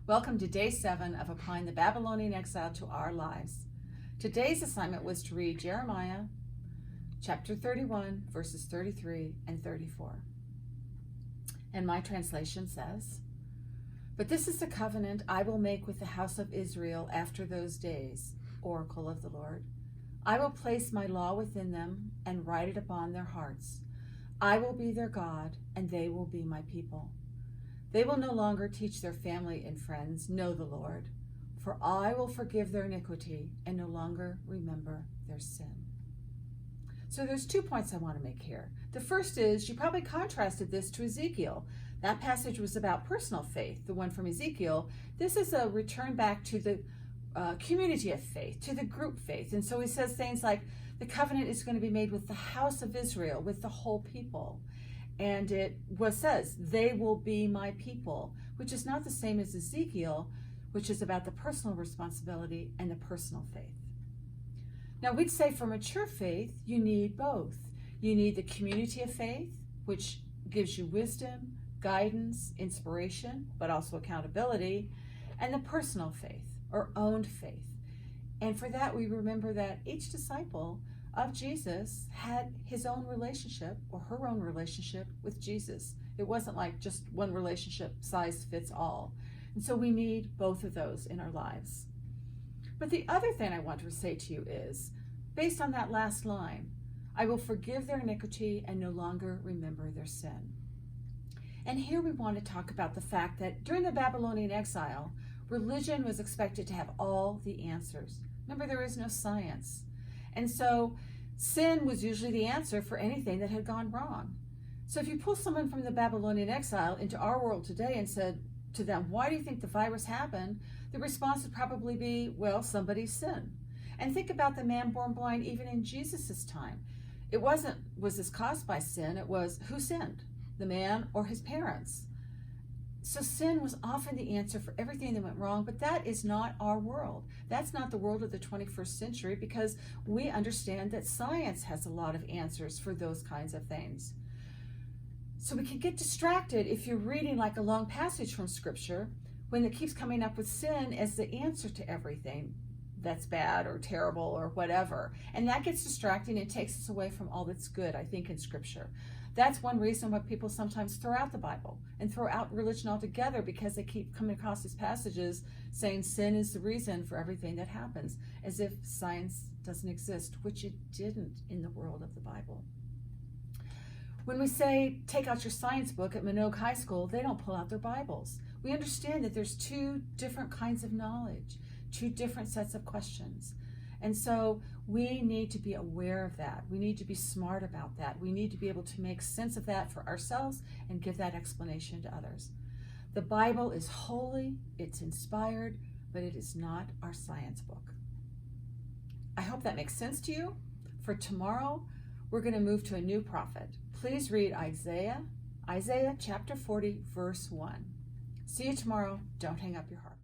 Welcome to day 7 of applying the Babylonian Exile to our lives. Today's assignment was to read Jeremiah chapter 31, verses 33 and 34. And my translation says, "But this is the covenant I will make with the house of Israel after those days, oracle of the Lord. I will place my law within them and write it upon their hearts. I will be their God, and they will be my people. They will no longer teach their family and friends, 'Know the Lord,' for I will forgive their iniquity and no longer remember their sin." So there's 2 points I want to make here. The first is, you probably contrasted this to Ezekiel. That passage was about personal faith, the one from Ezekiel. This is a return back to the community of faith, to the group faith. And so he says things like, the covenant is going to be made with the house of Israel, with the whole people. And it says, they will be my people, which is not the same as Ezekiel, which is about the personal responsibility and the personal faith. Now, we'd say for mature faith, you need both. You need the community of faith, which gives you wisdom, guidance, inspiration, but also accountability, and the personal faith, or owned faith. And for that, we remember that each disciple of Jesus had his own relationship or her own relationship with Jesus. It wasn't like just one relationship, size fits all. And so we need both of those in our lives. But the other thing I want to say to you is, based on that last line, I will forgive their iniquity and no longer remember their sin. And here we want to talk about the fact that during the Babylonian exile, religion was expected to have all the answers. Remember, there is no science. And so sin was usually the answer for anything that had gone wrong. So if you pull someone from the Babylonian exile into our world today and said to them, "Why do you think the virus happened?" the response would probably be, well, somebody sinned. And think about the man born blind even in Jesus' time. It wasn't, was this caused by sin? It was, who sinned? The man or his parents? So sin was often the answer for everything that went wrong, but that is not our world. That's not the world of the 21st century, because we understand that science has a lot of answers for those kinds of things. So we can get distracted if you're reading like a long passage from Scripture when it keeps coming up with sin as the answer to everything that's bad or terrible or whatever. And that gets distracting and takes us away from all that's good, I think, in Scripture. That's one reason why people sometimes throw out the Bible and throw out religion altogether, because they keep coming across these passages saying sin is the reason for everything that happens, as if science doesn't exist, which it didn't in the world of the Bible. When we say, take out your science book at Minogue High School, they don't pull out their Bibles. We understand that there's 2 different kinds of knowledge, 2 different sets of questions. And so we need to be aware of that. We need to be smart about that. We need to be able to make sense of that for ourselves and give that explanation to others. The Bible is holy, it's inspired, but it is not our science book. I hope that makes sense to you. For tomorrow, we're going to move to a new prophet. Please read Isaiah chapter 40, verse 1. See you tomorrow. Don't hang up your heart.